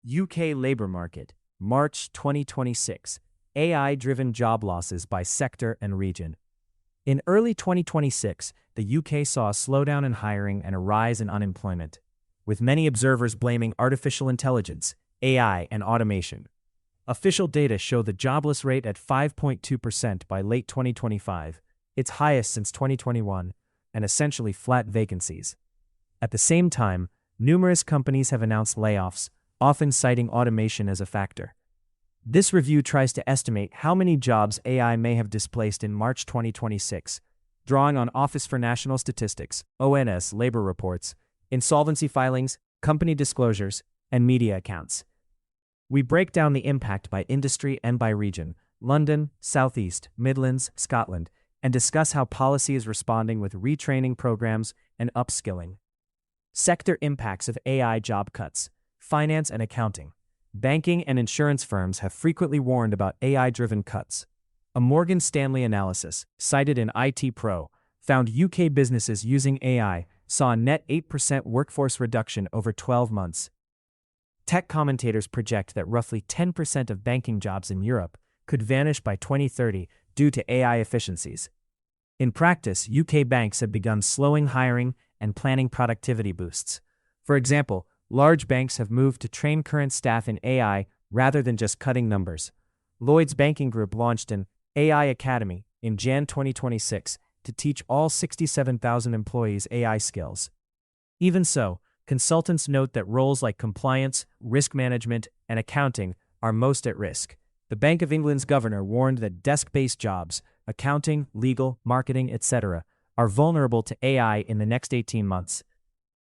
UK labor market, March 2026. AI-driven job losses by sector and region. In early 2026, the UK saw a slowdown in hiring and a rise in unemployment, with many observers blaming artificial intelligence, AI, and automation. Official data show the jobless rate at 5.2% by late 2025, its highest since 2021, and essentially flat vacancies. At the same time, numerous companies have announced layoffs, often citing automation as a factor. This review tries to estimate how many jobs AI may have displaced in March 2026, drawing on Office for National Statistics (ONS) labor reports, insolvency filings, company disclosures, and media accounts. We break down the impact by industry and by region: London, Southeast, Midlands, Scotland, and discuss how policy is responding with retraining programs and upskilling. Sector impacts of AI job cuts: finance and accounting. Banking and insurance firms have frequently warned about AI-driven cuts. A Morgan Stanley analysis, cited in IT Pro, found UK businesses using AI saw a net 8% workforce reduction over 12 months. Tech commentators project that roughly 10% of banking jobs in Europe could vanish by 2030 due to AI efficiencies. In practice, UK banks have begun slowing hiring and planning productivity boosts. For example, large banks have moved to train current staff in AI rather than just cutting numbers. Lloyds Banking Group launched an AI Academy in Jan 2026 to teach all 67,000 employees AI skills. Even so, consultants note that roles like compliance, risk management, and accounting are most at risk. The Bank of England's governor warned that desk-based jobs, accounting, legal, marketing, etc., are vulnerable to AI in the next 18 months.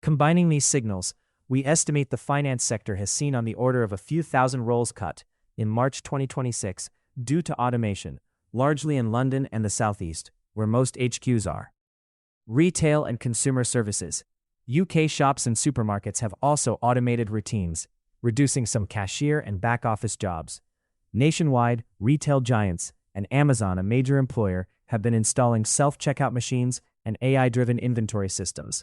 Combining these signals, we estimate the finance sector has seen on the order of a few thousand roles cut in March 2026 due to automation, largely in London and the Southeast, where most HQs are. Retail and consumer services. UK shops and supermarkets have also automated routines, reducing some cashier and back-office jobs. Nationwide, retail giants and Amazon, a major employer, have been installing self-checkout machines and AI-driven inventory systems.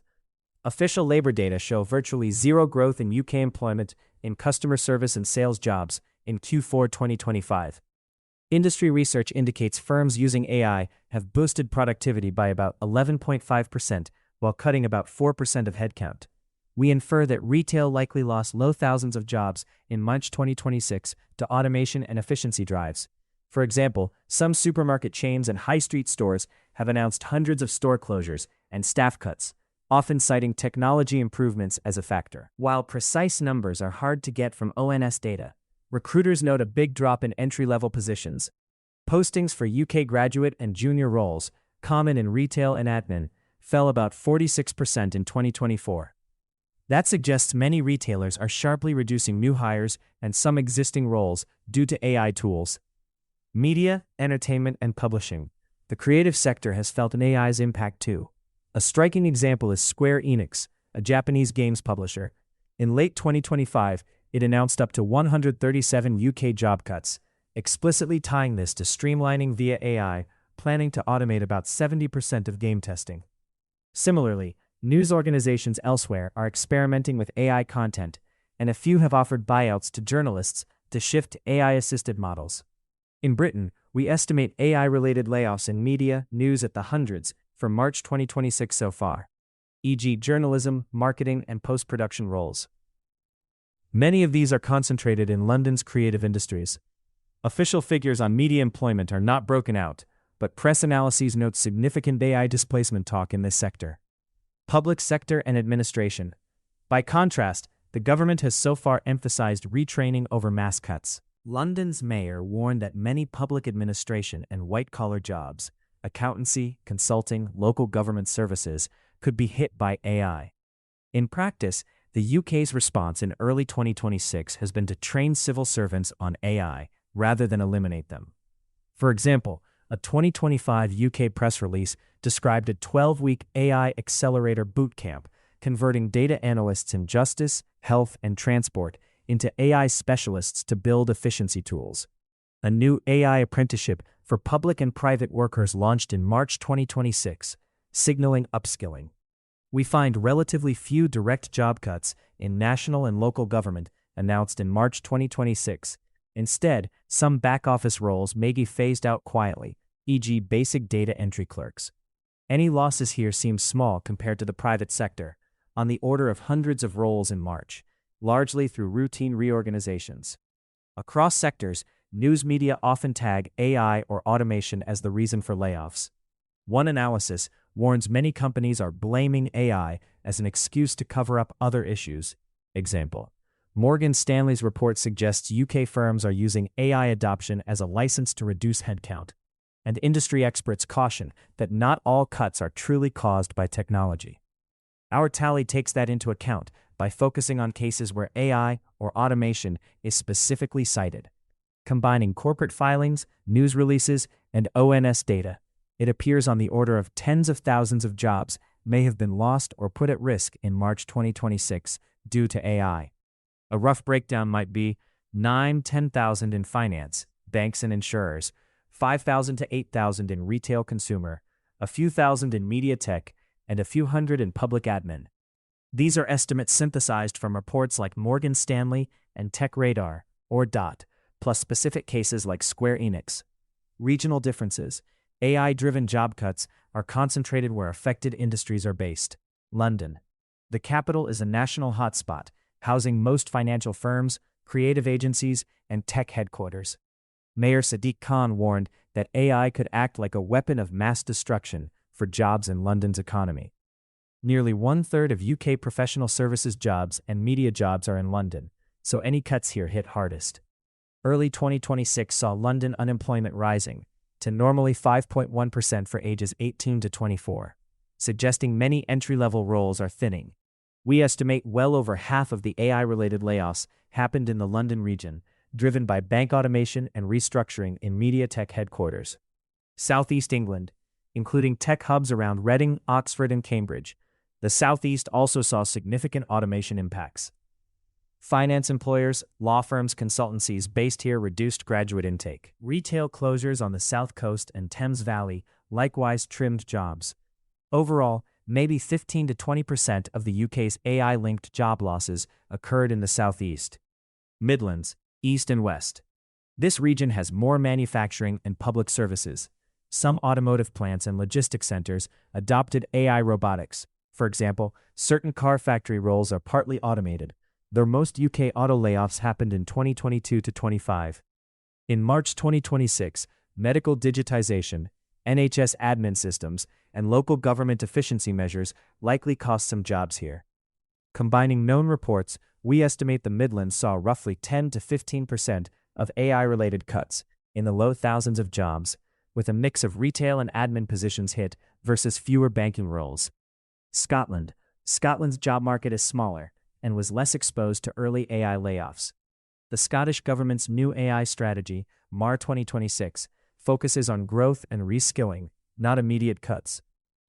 Official labor data show virtually zero growth in UK employment in customer service and sales jobs in Q4 2025. Industry research indicates firms using AI have boosted productivity by about 11.5% while cutting about 4% of headcount. We infer that retail likely lost low thousands of jobs in March 2026 to automation and efficiency drives. For example, some supermarket chains and high street stores have announced hundreds of store closures and staff cuts, often citing technology improvements as a factor. While precise numbers are hard to get from ONS data, recruiters note a big drop in entry-level positions. Postings for UK graduate and junior roles, common in retail and admin, fell about 46% in 2024. That suggests many retailers are sharply reducing new hires and some existing roles due to AI tools. Media, entertainment, and publishing. The creative sector has felt an AI's impact too. A striking example is Square Enix, a Japanese games publisher. In late 2025, it announced up to 137 UK job cuts, explicitly tying this to streamlining via AI, planning to automate about 70% of game testing. Similarly, news organizations elsewhere are experimenting with AI content, and a few have offered buyouts to journalists to shift to AI-assisted models. In Britain, we estimate AI-related layoffs in media, news at the hundreds for March 2026 so far, e.g. journalism, marketing, and post-production roles. Many of these are concentrated in London's creative industries. Official figures on media employment are not broken out, but press analyses note significant AI displacement talk in this sector. Public sector and administration. By contrast, the government has so far emphasized retraining over mass cuts. London's mayor warned that many public administration and white-collar jobs, accountancy, consulting, local government services, could be hit by AI. In practice, the UK's response in early 2026 has been to train civil servants on AI rather than eliminate them. For example, a 2025 UK press release described a 12-week AI accelerator bootcamp, converting data analysts in justice, health, and transport into AI specialists to build efficiency tools. A new AI apprenticeship for public and private workers launched in March 2026, signaling upskilling. We find relatively few direct job cuts in national and local government announced in March 2026. Instead, some back-office roles may be phased out quietly, e.g. basic data entry clerks. Any losses here seem small compared to the private sector, on the order of hundreds of roles in March, largely through routine reorganizations. Across sectors, news media often tag AI or automation as the reason for layoffs. One analysis warns many companies are blaming AI as an excuse to cover up other issues. Example: Morgan Stanley's report suggests UK firms are using AI adoption as a license to reduce headcount. And industry experts caution that not all cuts are truly caused by technology. Our tally takes that into account by focusing on cases where AI or automation is specifically cited. Combining corporate filings, news releases, and ONS data, it appears on the order of tens of thousands of jobs may have been lost or put at risk in March 2026 due to AI. A rough breakdown might be 9–10,000 in finance, banks and insurers, 5,000 to 8,000 in retail consumer, a few thousand in media tech, and a few hundred in public admin. These are estimates synthesized from reports like Morgan Stanley and Tech Radar, or DOT, plus specific cases like Square Enix. Regional differences: AI-driven job cuts are concentrated where affected industries are based. London. The capital is a national hotspot, housing most financial firms, creative agencies, and tech headquarters. Mayor Sadiq Khan warned that AI could act like a weapon of mass destruction for jobs in London's economy. Nearly one-third of UK professional services jobs and media jobs are in London, so any cuts here hit hardest. Early 2026 saw London unemployment rising to normally 5.1% for ages 18 to 24, suggesting many entry-level roles are thinning. We estimate well over half of the AI-related layoffs happened in the London region, driven by bank automation and restructuring in media tech headquarters. Southeast England, including tech hubs around Reading, Oxford, and Cambridge. The Southeast also saw significant automation impacts. Finance employers, law firms, consultancies based here reduced graduate intake. Retail closures on the South Coast and Thames Valley likewise trimmed jobs. Overall, maybe 15 to 20% of the UK's AI-linked job losses occurred in the Southeast. Midlands, East and West. This region has more manufacturing and public services. Some automotive plants and logistics centers adopted AI robotics. For example, certain car factory roles are partly automated, though most UK auto layoffs happened in 2022 to 25. In March 2026, medical digitization, NHS admin systems, and local government efficiency measures likely cost some jobs here. Combining known reports, we estimate the Midlands saw roughly 10 to 15% of AI-related cuts in the low thousands of jobs, with a mix of retail and admin positions hit versus fewer banking roles. Scotland. Scotland's job market is smaller and was less exposed to early AI layoffs. The Scottish government's new AI strategy, MAR 2026, focuses on growth and reskilling, not immediate cuts.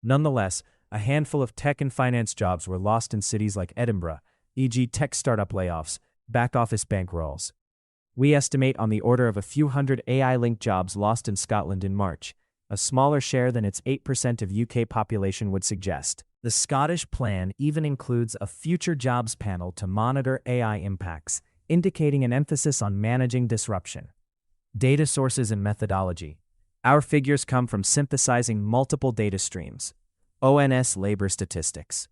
Nonetheless, a handful of tech and finance jobs were lost in cities like Edinburgh, e.g. tech startup layoffs, back-office bank roles. We estimate on the order of a few hundred AI-linked jobs lost in Scotland in March, a smaller share than its 8% of UK population would suggest. The Scottish plan even includes a future jobs panel to monitor AI impacts, indicating an emphasis on managing disruption. Data sources and methodology. Our figures come from synthesizing multiple data streams. ONS labor statistics.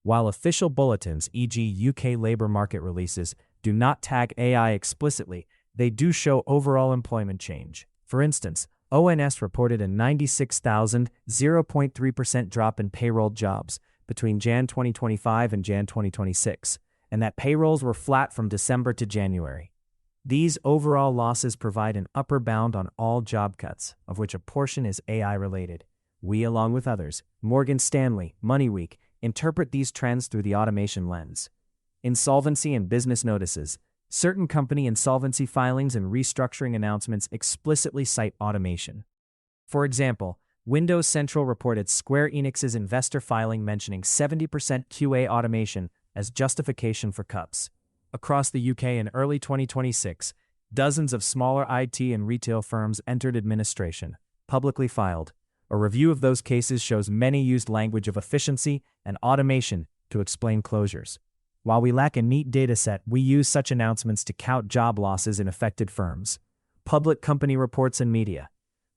While official bulletins, e.g. UK labor market releases, do not tag AI explicitly, they do show overall employment change. For instance, ONS reported a 96,000, 0.3% drop in payroll jobs between Jan 2025 and Jan 2026, and that payrolls were flat from December to January. These overall losses provide an upper bound on all job cuts, of which a portion is AI-related. We, along with others, Morgan Stanley, MoneyWeek, interpret these trends through the automation lens. Insolvency and business notices. Certain company insolvency filings and restructuring announcements explicitly cite automation. For example, Windows Central reported Square Enix's investor filing mentioning 70% QA automation as justification for cuts. Across the UK in early 2026, dozens of smaller IT and retail firms entered administration, publicly filed. A review of those cases shows many used language of efficiency and automation to explain closures. While we lack a neat dataset, we use such announcements to count job losses in affected firms. Public company reports and media.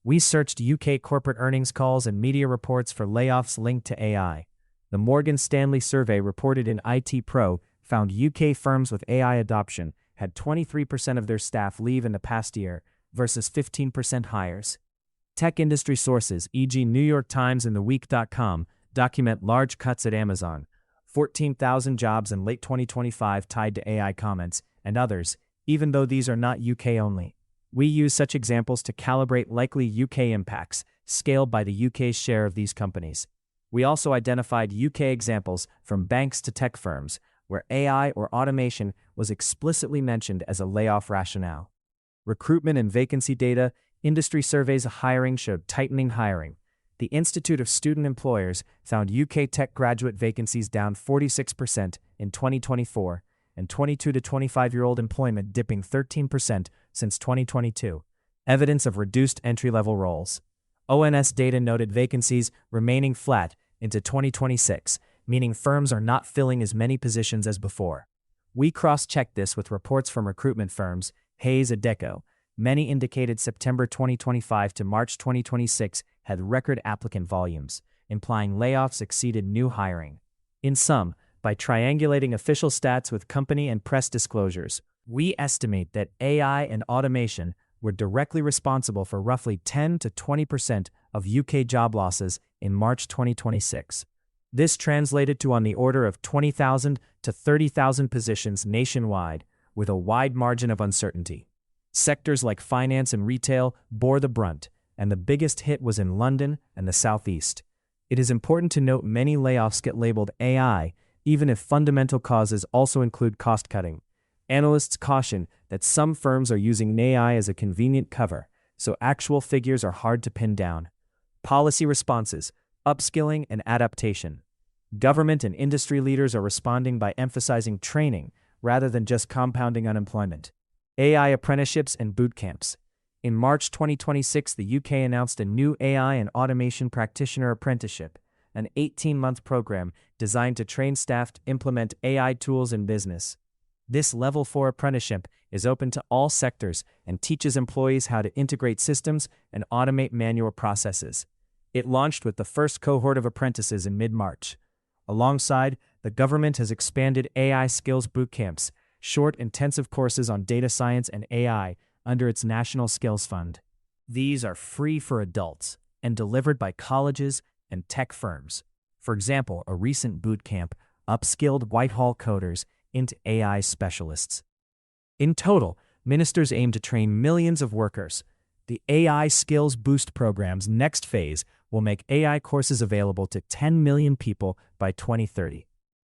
We searched UK corporate earnings calls and media reports for layoffs linked to AI. The Morgan Stanley survey reported in IT Pro found UK firms with AI adoption had 23% of their staff leave in the past year versus 15% hires. Tech industry sources, e.g. New York Times and TheWeek.com, document large cuts at Amazon, 14,000 jobs in late 2025 tied to AI comments, and others, even though these are not UK only. We use such examples to calibrate likely UK impacts, scaled by the UK's share of these companies. We also identified UK examples from banks to tech firms, where AI or automation was explicitly mentioned as a layoff rationale. Recruitment and vacancy data, industry surveys of hiring showed tightening hiring. The Institute of Student Employers found UK tech graduate vacancies down 46% in 2024, and 22 to 25-year-old employment dipping 13% since 2022, evidence of reduced entry-level roles. ONS data noted vacancies remaining flat into 2026, meaning firms are not filling as many positions as before. We cross-checked this with reports from recruitment firms, Hayes Adecco. Many indicated September 2025 to March 2026 had record applicant volumes, implying layoffs exceeded new hiring. In sum, by triangulating official stats with company and press disclosures, we estimate that AI and automation were directly responsible for roughly 10 to 20% of UK job losses in March 2026. This translated to on the order of 20,000 to 30,000 positions nationwide, with a wide margin of uncertainty. Sectors like finance and retail bore the brunt, and the biggest hit was in London and the Southeast. It is important to note many layoffs get labeled AI, even if fundamental causes also include cost-cutting. Analysts caution that some firms are using AI as a convenient cover, so actual figures are hard to pin down. Policy responses, upskilling and adaptation. Government and industry leaders are responding by emphasizing training rather than just compounding unemployment. AI apprenticeships and boot camps. In March 2026, the UK announced a new AI and automation practitioner apprenticeship, an 18-month program designed to train staff to implement AI tools in business. This Level 4 apprenticeship is open to all sectors and teaches employees how to integrate systems and automate manual processes. It launched with the first cohort of apprentices in mid-March. Alongside, the government has expanded AI skills boot camps, short, intensive courses on data science and AI under its National Skills Fund. These are free for adults and delivered by colleges and tech firms. For example, a recent boot camp upskilled Whitehall coders into AI specialists. In total, ministers aim to train millions of workers. The AI Skills Boost program's next phase will make AI courses available to 10 million people by 2030.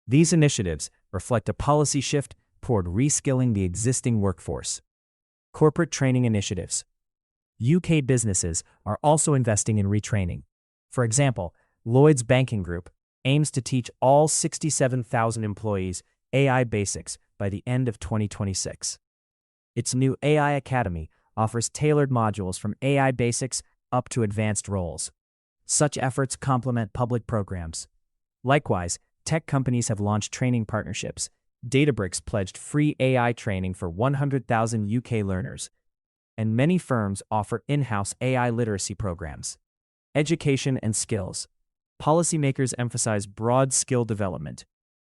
These initiatives reflect a policy shift toward reskilling the existing workforce. Corporate training initiatives. UK businesses are also investing in retraining. For example, Lloyds Banking Group aims to teach all 67,000 employees AI basics by the end of 2026. Its new AI Academy offers tailored modules from AI basics up to advanced roles. Such efforts complement public programs. Likewise, tech companies have launched training partnerships. Databricks pledged free AI training for 100,000 UK learners, and many firms offer in-house AI literacy programs. Education and skills. Policymakers emphasize broad skill development.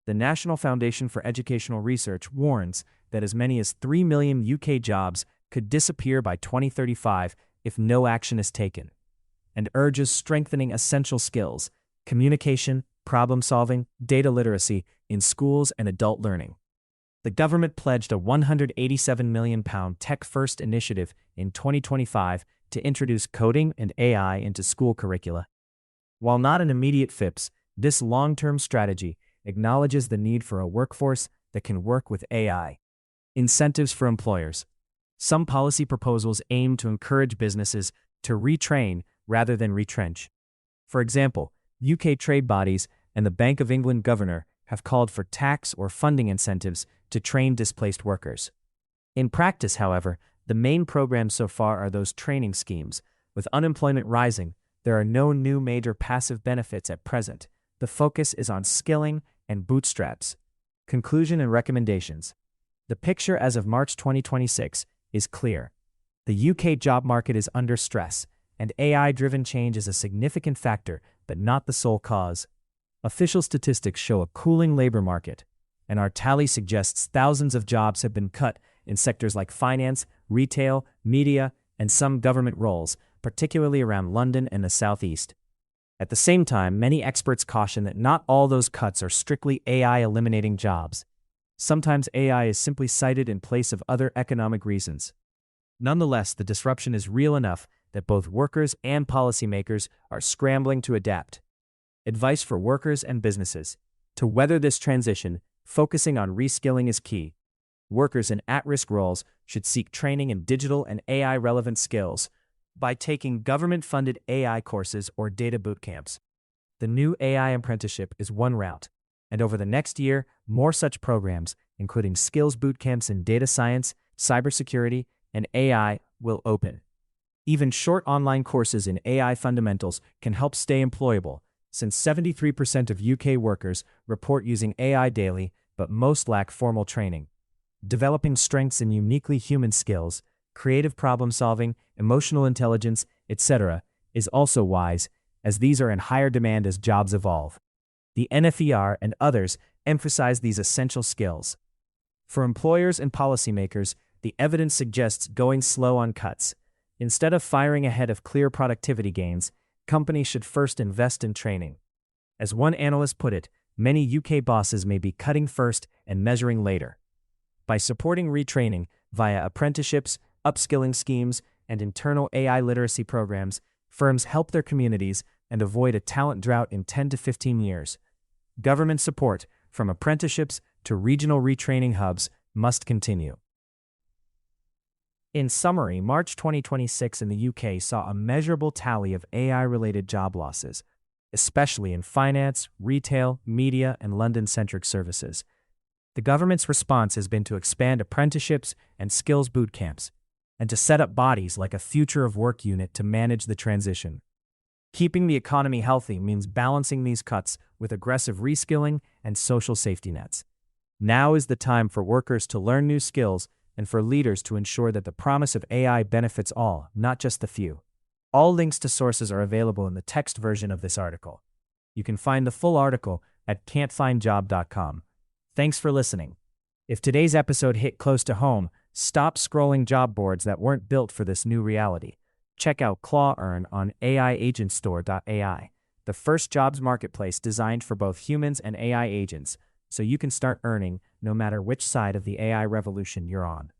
The National Foundation for Educational Research warns that as many as 3 million UK jobs could disappear by 2035 if no action is taken, and urges strengthening essential skills, communication, problem-solving, data literacy in schools and adult learning. The government pledged a £187 million Tech First initiative in 2025 to introduce coding and AI into school curricula. While not an immediate fix, this long-term strategy acknowledges the need for a workforce that can work with AI. Incentives for employers. Some policy proposals aim to encourage businesses to retrain rather than retrench. For example, UK trade bodies and the Bank of England governor have called for tax or funding incentives to train displaced workers. In practice, however, the main programs so far are those training schemes. With unemployment rising, there are no new major passive benefits at present. The focus is on skilling and bootstraps. Conclusion and recommendations. The picture as of March 2026 is clear. The UK job market is under stress, and AI-driven change is a significant factor, but not the sole cause. Official statistics show a cooling labor market, and our tally suggests thousands of jobs have been cut in sectors like finance, retail, media, and some government roles, particularly around London and the Southeast. At the same time, many experts caution that not all those cuts are strictly AI eliminating jobs. Sometimes AI is simply cited in place of other economic reasons. Nonetheless, the disruption is real enough that both workers and policymakers are scrambling to adapt. Advice for workers and businesses. To weather this transition, focusing on reskilling is key. Workers in at-risk roles should seek training in digital and AI-relevant skills by taking government-funded AI courses or data bootcamps. The new AI apprenticeship is one route, and over the next year, more such programs, including skills bootcamps in data science, cybersecurity, and AI, will open. Even short online courses in AI fundamentals can help stay employable, since 73% of UK workers report using AI daily, but most lack formal training. Developing strengths in uniquely human skills, creative problem-solving, emotional intelligence, etc., is also wise, as these are in higher demand as jobs evolve. The NFER and others emphasize these essential skills. For employers and policymakers, the evidence suggests going slow on cuts. Instead of firing ahead of clear productivity gains, companies should first invest in training. As one analyst put it, many UK bosses may be cutting first and measuring later. By supporting retraining via apprenticeships, upskilling schemes, and internal AI literacy programs, firms help their communities and avoid a talent drought in 10 to 15 years. Government support, from apprenticeships to regional retraining hubs, must continue. In summary, March 2026 in the UK saw a measurable tally of AI-related job losses, especially in finance, retail, media, and London-centric services. The government's response has been to expand apprenticeships and skills bootcamps, and to set up bodies like a Future of Work unit to manage the transition. Keeping the economy healthy means balancing these cuts with aggressive reskilling and social safety nets. Now is the time for workers to learn new skills and for leaders to ensure that the promise of AI benefits all, not just the few. All links to sources are available in the text version of this article. You can find the full article at can'tfindjob.com. Thanks for listening. If today's episode hit close to home, stop scrolling job boards that weren't built for this new reality. Check out ClawEarn on AIagentstore.ai, the first jobs marketplace designed for both humans and AI agents, so you can start earning no matter which side of the AI revolution you're on.